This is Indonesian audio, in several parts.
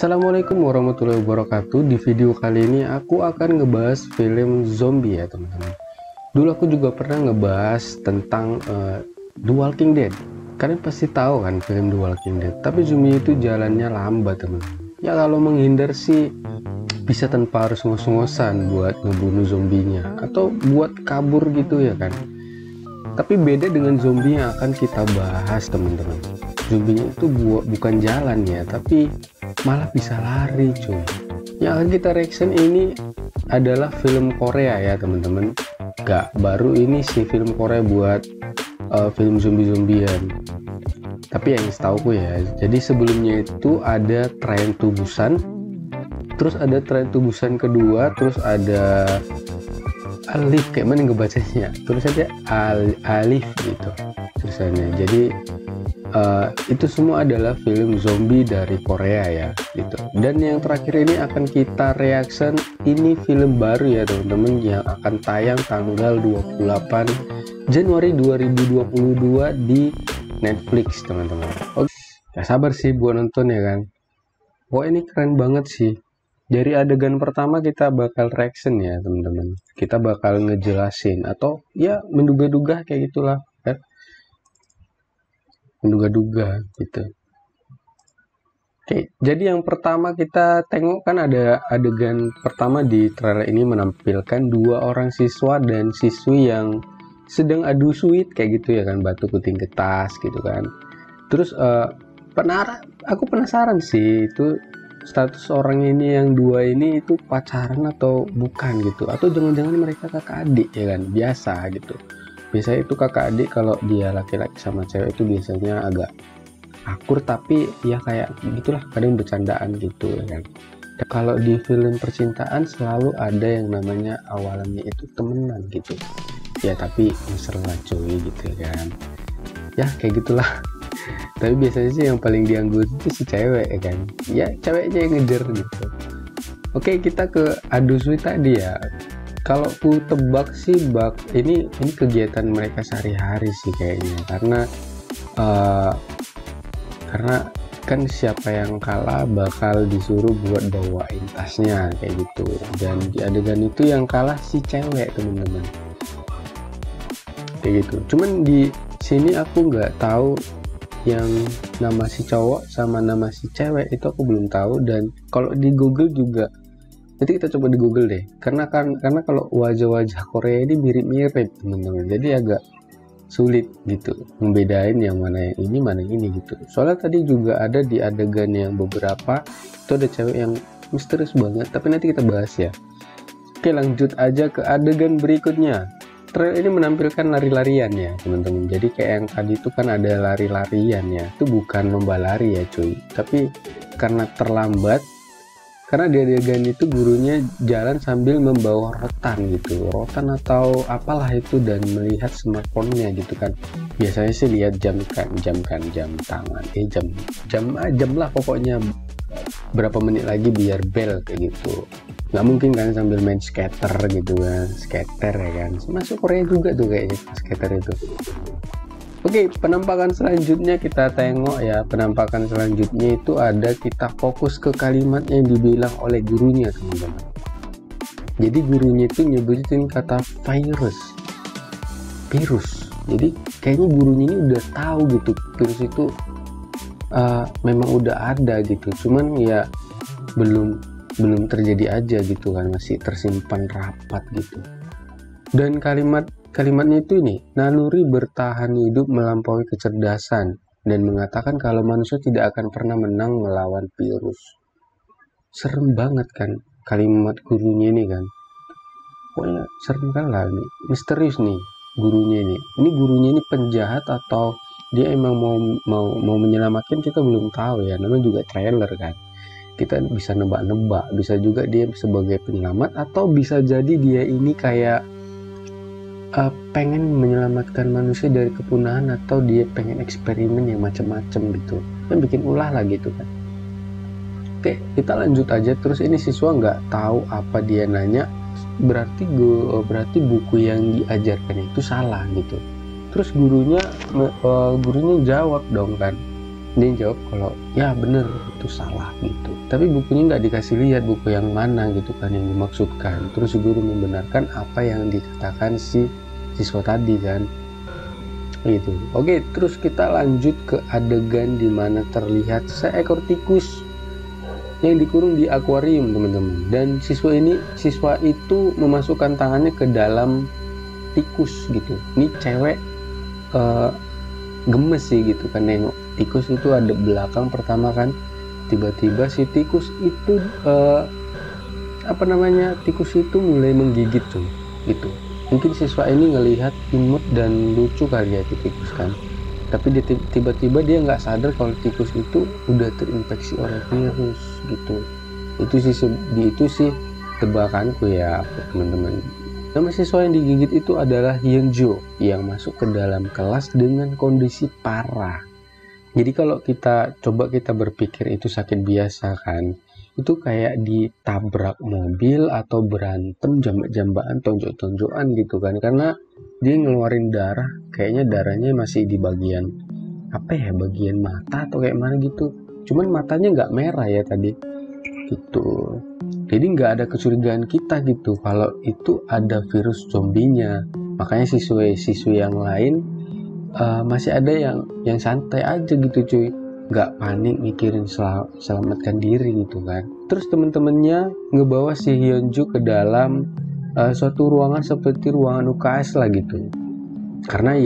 Assalamualaikum warahmatullahi wabarakatuh. Di video kali ini aku akan ngebahas film zombie ya teman-teman. Dulu aku juga pernah ngebahas tentang The Walking Dead. Kalian pasti tahu kan film The Walking Dead. Tapi zombie itu jalannya lambat teman-teman. Ya kalau menghindar sih bisa tanpa harus ngos-ngosan buat ngebunuh zombinya atau buat kabur gitu ya kan. Tapi beda dengan zombie yang akan kita bahas teman-teman. Zombinya itu bukan jalan ya, tapi malah bisa lari cuy. Yang akan kita reaction ini adalah film Korea ya teman-teman. Gak baru ini sih film Korea buat film zombie-zombian. Tapi yang setauku ya, jadi sebelumnya itu ada Train to Busan, terus ada Train to Busan kedua, terus ada Alif, kayak mana ngebacanya, tulisannya Alif gitu tulisannya. Jadi itu semua adalah film zombie dari Korea ya gitu. Dan yang terakhir ini akan kita reaction, ini film baru ya teman-teman, yang akan tayang tanggal 28 Januari 2022 di Netflix teman-teman. Oke, gak sabar sih buat nonton ya kan. Wah ini keren banget sih. Dari adegan pertama kita bakal reaction ya teman-teman. Kita bakal ngejelasin atau ya menduga-duga kayak gitulah kan. Menduga-duga gitu. Oke, jadi yang pertama kita tengok kan ada adegan pertama di trailer ini menampilkan dua orang siswa dan siswi yang sedang adu suit kayak gitu ya kan, batu gunting kertas gitu kan. Terus aku penasaran sih itu status orang ini yang dua ini itu pacaran atau bukan gitu, atau jangan-jangan mereka kakak adik ya kan, biasa gitu. Biasanya itu kakak adik kalau dia laki-laki sama cewek itu biasanya agak akur, tapi ya kayak gitulah, kadang bercandaan gitu ya kan. Dan kalau di film percintaan selalu ada yang namanya awalannya itu temenan gitu ya, tapi mesra cuy gitu ya kan. Ya kayak gitulah. Tapi biasanya sih yang paling dianggut itu si cewek ya kan, ya ceweknya yang ngejar gitu. Oke, kita ke adu suit tadi ya. Kalau ku tebak sih ini kegiatan mereka sehari-hari sih kayaknya, karena kan siapa yang kalah bakal disuruh buat bawain tasnya kayak gitu. Dan di adegan itu yang kalah si cewek teman-teman, kayak gitu. Cuman di sini aku nggak tahu yang nama si cowok sama nama si cewek itu aku belum tahu. Dan kalau di Google juga, nanti kita coba di Google deh, karena kalau wajah-wajah Korea ini mirip-mirip teman-teman, jadi agak sulit gitu membedain yang mana yang ini mana yang ini gitu. Soalnya tadi juga ada di adegan yang beberapa itu ada cewek yang misterius banget, tapi nanti kita bahas ya. Oke, lanjut aja ke adegan berikutnya. Trailer ini menampilkan lari-larian ya teman-teman. Jadi kayak yang tadi itu kan ada lari-larian ya, itu bukan lomba lari ya cuy, tapi karena terlambat, karena di adegan itu gurunya jalan sambil membawa rotan gitu, rotan atau apalah itu, dan melihat smartphone-nya gitu kan. Biasanya sih lihat jam tangan, jam lah pokoknya, berapa menit lagi biar bel kayak gitu. Nggak mungkin kan sambil main skater gitu kan, skater ya kan, masuk Korea juga tuh kayaknya skater itu. Oke, penampakan selanjutnya kita tengok ya. Penampakan selanjutnya itu ada, kita fokus ke kalimat yang dibilang oleh gurunya teman-teman. Jadi gurunya itu nyebutin kata virus. Jadi kayaknya gurunya ini udah tahu gitu virus itu memang udah ada gitu, cuman ya belum terjadi aja gitu kan, masih tersimpan rapat gitu. Dan kalimatnya itu ini, naluri bertahan hidup melampaui kecerdasan, dan mengatakan kalau manusia tidak akan pernah menang melawan virus. Serem banget kan kalimat gurunya ini kan, pokoknya serem kan lah, misterius nih gurunya ini. Ini gurunya ini penjahat atau dia emang mau menyelamatkan, kita belum tahu ya, namanya juga trailer kan. Kita bisa nebak-nebak, bisa juga dia sebagai penyelamat, atau bisa jadi dia ini kayak pengen menyelamatkan manusia dari kepunahan, atau dia pengen eksperimen yang macam-macam gitu, kan bikin ulah lah gitu kan. Oke, kita lanjut aja. Terus ini siswa nggak tahu apa, dia nanya, berarti buku yang diajarkan itu salah gitu. Terus gurunya jawab dong kan, Dia jawab kalau ya bener itu salah gitu, tapi bukunya nggak dikasih lihat buku yang mana gitu kan yang dimaksudkan. Terus si guru membenarkan apa yang dikatakan si siswa tadi kan gitu. Oke, terus kita lanjut ke adegan dimana terlihat seekor tikus yang dikurung di akuarium teman-teman, dan siswa itu memasukkan tangannya ke dalam tikus gitu. Ini cewek gemes sih gitu kan, nengok tikus itu ada belakang pertama kan, tiba-tiba si tikus itu tikus itu mulai menggigit tuh gitu. Mungkin siswa ini ngelihat imut dan lucu kali ya tikus kan, tapi tiba-tiba dia nggak sadar kalau tikus itu udah terinfeksi oleh virus gitu. Itu sih tebakanku ya teman-teman. Nama siswa yang digigit itu adalah Hyunjo yang masuk ke dalam kelas dengan kondisi parah. Jadi kalau kita berpikir itu sakit biasa kan, itu kayak ditabrak mobil atau berantem jambak-jambakan, tonjok-tonjokan gitu kan, karena dia ngeluarin darah, kayaknya darahnya masih di bagian bagian mata atau kayak mana gitu, cuman matanya nggak merah ya tadi gitu. Jadi nggak ada kecurigaan kita gitu kalau itu ada virus zombinya. Makanya siswi yang lain masih ada yang santai aja gitu cuy, nggak panik mikirin selamatkan diri gitu kan. Terus temen-temennya ngebawa si Hyunju ke dalam suatu ruangan seperti ruangan UKS lah gitu, karena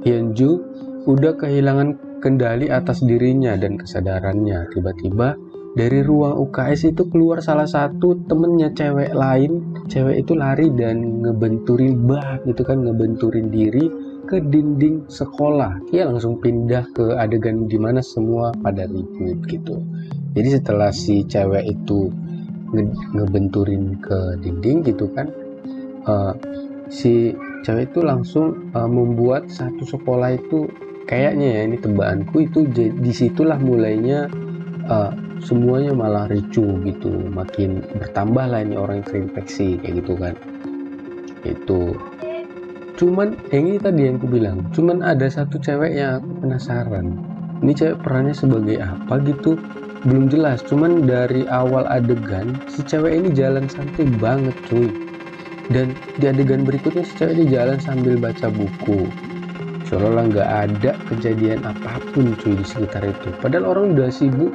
Hyunju udah kehilangan kendali atas dirinya dan kesadarannya. Tiba-tiba dari ruang UKS itu keluar salah satu temennya cewek lain. Cewek itu lari dan ngebenturin diri ke dinding sekolah. Dia langsung pindah ke adegan dimana semua pada ribut gitu. Jadi setelah si cewek itu ngebenturin ke dinding gitu kan, si cewek itu langsung membuat satu sekolah itu, kayaknya ya ini tebakanku, itu disitulah mulainya semuanya malah ricuh gitu, makin bertambah lah ini orang yang terinfeksi kayak gitu kan. Itu cuman ini tadi yang aku bilang, cuman ada satu cewek yang aku penasaran, ini cewek perannya sebagai apa gitu, belum jelas. Cuman dari awal adegan si cewek ini jalan santai banget cuy, dan di adegan berikutnya si cewek ini jalan sambil baca buku, seolah-olah nggak ada kejadian apapun cuy di sekitar itu, padahal orang udah sibuk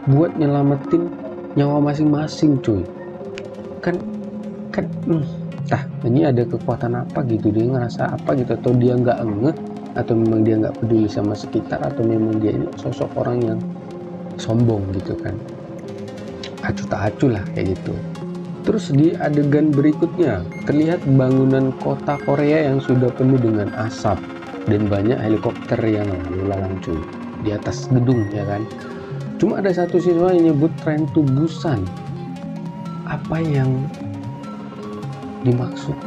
buat nyelamatin nyawa masing-masing cuy kan. Ini ada kekuatan apa gitu, dia ngerasa apa gitu, atau dia nggak ngeh, atau memang dia nggak peduli sama sekitar, atau memang dia ini sosok orang yang sombong gitu kan, acuh tak acuh lah kayak gitu. Terus di adegan berikutnya terlihat bangunan kota Korea yang sudah penuh dengan asap dan banyak helikopter yang lalu lalang cuy di atas gedung ya kan. Cuma ada satu siswa yang nyebut Train to Busan. Apa yang dimaksud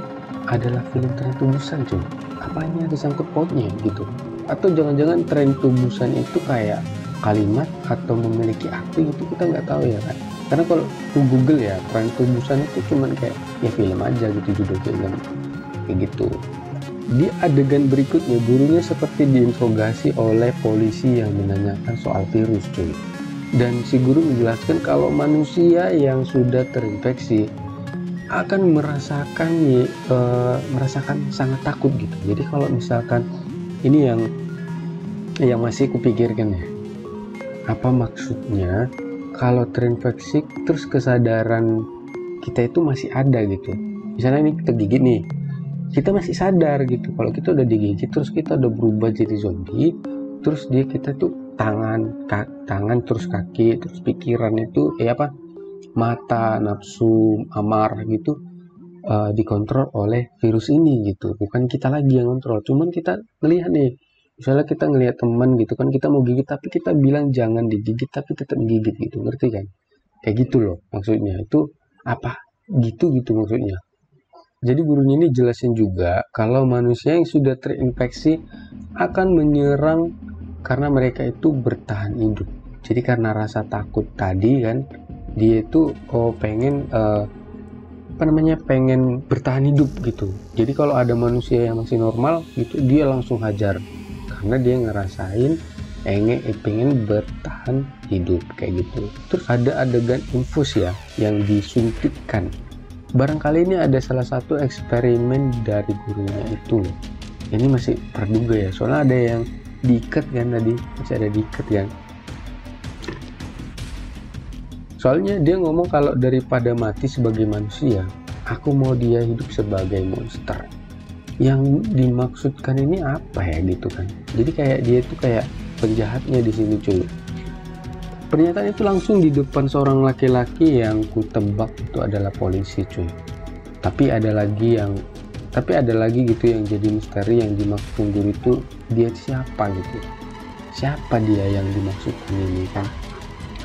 adalah film Train to Busan cuy? Apanya disangkut pautnya gitu? Atau jangan-jangan Train to Busan itu kayak kalimat atau memiliki arti gitu, kita nggak tahu ya kan. Karena kalau Google ya, Train to Busan itu cuman kayak ya film aja gitu, judul film kayak gitu. Di adegan berikutnya gurunya seperti diinterogasi oleh polisi yang menanyakan soal virus cuy. Dan si guru menjelaskan kalau manusia yang sudah terinfeksi akan merasakan sangat takut gitu. Jadi kalau misalkan ini yang masih kupikirkan ya, apa maksudnya kalau terinfeksi terus kesadaran kita itu masih ada gitu. Misalnya ini kita gigit nih, kita masih sadar gitu kalau kita udah digigit, terus kita udah berubah jadi zombie, terus kita tuh tangan terus kaki, terus pikiran itu mata, nafsu, amarah gitu dikontrol oleh virus ini gitu. Bukan kita lagi yang kontrol, cuman kita ngelihat nih, misalnya kita ngelihat teman gitu kan, kita mau gigit tapi kita bilang jangan digigit tapi tetap gigit gitu, ngerti kan? Kayak gitu loh maksudnya. Itu apa gitu maksudnya. Jadi gurunya ini jelasin juga kalau manusia yang sudah terinfeksi akan menyerang karena mereka itu bertahan hidup. Jadi karena rasa takut tadi kan, dia itu pengen bertahan hidup gitu. Jadi kalau ada manusia yang masih normal gitu, dia langsung hajar karena dia ngerasain pengen bertahan hidup kayak gitu. Terus ada adegan infus ya yang disuntikkan. Barangkali ini ada salah satu eksperimen dari gurunya itu loh. Ini masih praduga ya, soalnya ada yang diikat kan tadi, masih ada diikat kan. Soalnya dia ngomong kalau daripada mati sebagai manusia, aku mau dia hidup sebagai monster. Yang dimaksudkan ini apa ya gitu kan. Jadi kayak dia itu kayak penjahatnya di sini cuy. Pernyataan itu langsung di depan seorang laki-laki yang ku tebak itu adalah polisi cuy. Tapi ada lagi gitu yang jadi misteri, yang dimaksud guru itu dia siapa gitu. Siapa dia yang dimaksudkan ini kan?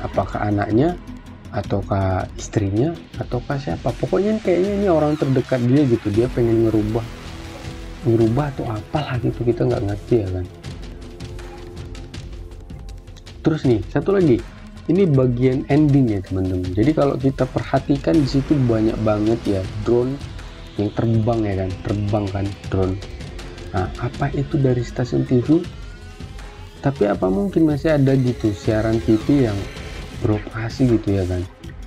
Apakah anaknya, ataukah istrinya, ataukah siapa? Pokoknya kayaknya ini orang terdekat dia gitu. Dia pengen ngerubah atau apalah gitu, kita nggak ngerti ya kan. Terus nih satu lagi, ini bagian ending ya teman-teman. Jadi kalau kita perhatikan di situ banyak banget ya drone yang terbang ya kan, drone. Nah, apa itu dari stasiun TV? Tapi apa mungkin masih ada gitu siaran TV yang beroperasi gitu ya kan?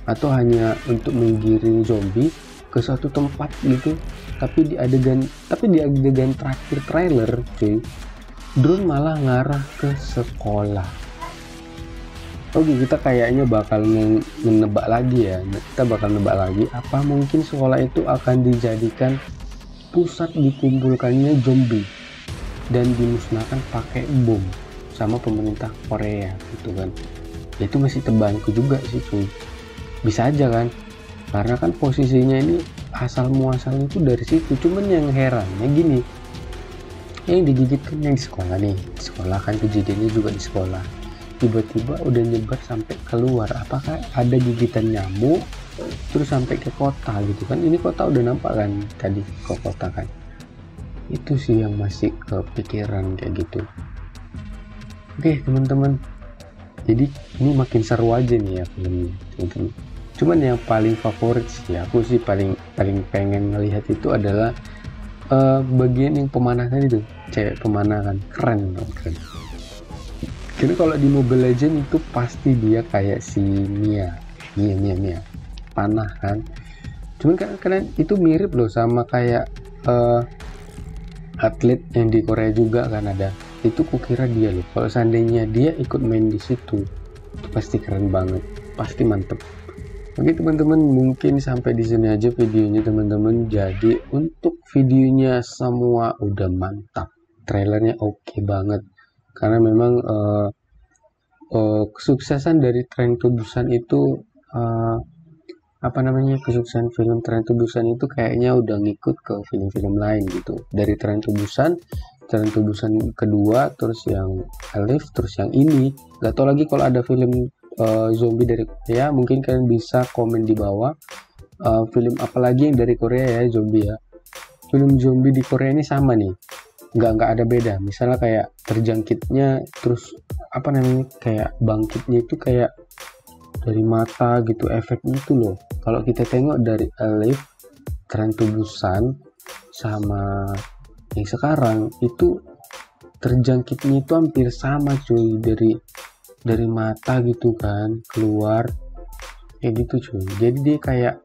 Atau hanya untuk menggiring zombie ke suatu tempat gitu? Tapi di adegan terakhir trailer cuy, drone malah ngarah ke sekolah. Oke, kita kayaknya bakal menebak lagi ya. Kita bakal nebak lagi, apa mungkin sekolah itu akan dijadikan pusat dikumpulkannya zombie dan dimusnahkan pakai bom sama pemerintah Korea gitu kan. Itu masih tebakanku juga sih cuy. Bisa aja kan, karena kan posisinya ini asal muasal itu dari situ. Cuman yang herannya gini, yang digigit kan yang di sekolah nih, di sekolah kan kejadiannya juga di sekolah, tiba-tiba udah nyebar sampai keluar. Apakah ada gigitan nyamuk terus sampai ke kota gitu kan? Ini kota udah nampak kan tadi, ke kota kan. Itu sih yang masih kepikiran kayak gitu. Oke teman-teman, jadi ini makin seru aja nih ya filmnya teman-teman. Cuman yang paling favorit sih, aku sih paling pengen ngelihat itu adalah bagian yang pemanah tadi tuh, cewek pemanah kan, keren. Jadi kalau di Mobile Legends itu pasti dia kayak si Mia panah kan. Cuman kan itu mirip loh sama kayak atlet yang di Korea juga kan ada. Itu kukira dia loh. Kalau seandainya dia ikut main di situ, itu pasti keren banget, pasti mantep. Oke teman-teman, mungkin sampai di sini aja videonya teman-teman. Jadi untuk videonya semua udah mantap, trailernya oke banget. Karena memang kesuksesan dari Train to Busan itu kesuksesan film Train to Busan itu kayaknya udah ngikut ke film-film lain gitu. Dari Train to Busan kedua, terus yang Alive, terus yang ini. Gak tau lagi kalau ada film zombie dari Korea, mungkin kalian bisa komen di bawah film apa lagi yang dari Korea ya zombie ya. Film zombie di Korea ini sama nih, nggak ada beda. Misalnya kayak terjangkitnya, terus kayak bangkitnya itu kayak dari mata gitu, efeknya itu loh. Kalau kita tengok dari Alive, Train to Busan sama yang sekarang itu terjangkitnya itu hampir sama cuy, dari mata gitu kan keluar kayak gitu cuy. Jadi dia kayak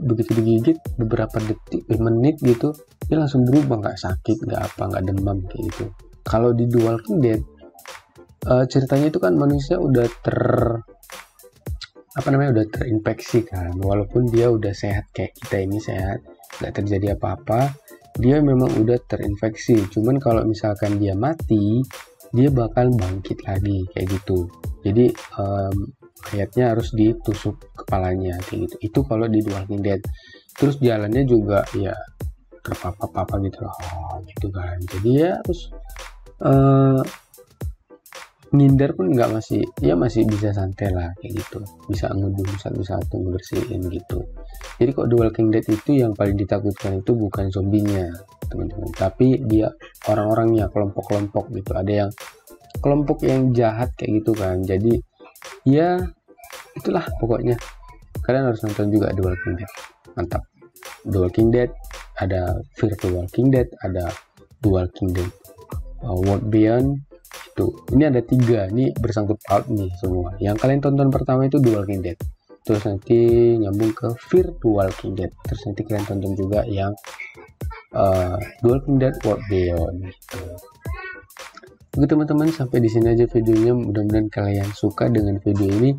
begitu digigit beberapa detik, menit gitu, dia langsung berubah, nggak sakit, nggak demam kayak gitu. Kalau di The Walking Dead ceritanya itu kan manusia udah udah terinfeksi kan, walaupun dia udah sehat kayak kita ini sehat, nggak terjadi apa-apa, dia memang udah terinfeksi. Cuman kalau misalkan dia mati, dia bakal bangkit lagi kayak gitu. Jadi mayatnya harus ditusuk kepalanya kayak gitu. Itu kalau di The Walking Dead. Terus jalannya juga ya terpapa-papa gitu loh, gitu kan. Jadi ya harus ngindar pun masih bisa santai lah kayak gitu, bisa ngebunuh satu-satu, ngebersihin gitu. Jadi kok The Walking Dead itu yang paling ditakutkan itu bukan zombinya teman-teman, tapi dia orang-orangnya, kelompok-kelompok gitu. Ada yang kelompok yang jahat kayak gitu kan. Jadi ya itulah pokoknya, kalian harus nonton juga The Walking Dead, mantap. The Walking Dead, ada Fear the Walking Dead, ada The Walking Dead World Beyond, Tuh, ini ada 3 nih bersangkut paut nih semua. Yang kalian tonton pertama itu The Walking Dead, terus nanti nyambung ke Fear the Walking Dead, terus nanti kalian tonton juga yang The Walking Dead World Beyond gitu. Oke teman-teman, sampai di sini aja videonya. Mudah-mudahan kalian suka dengan video ini.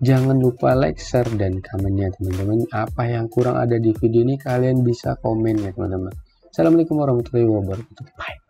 Jangan lupa like, share, dan komennya teman-teman. Apa yang kurang ada di video ini kalian bisa komen ya teman-teman. Assalamualaikum warahmatullahi wabarakatuh. Bye.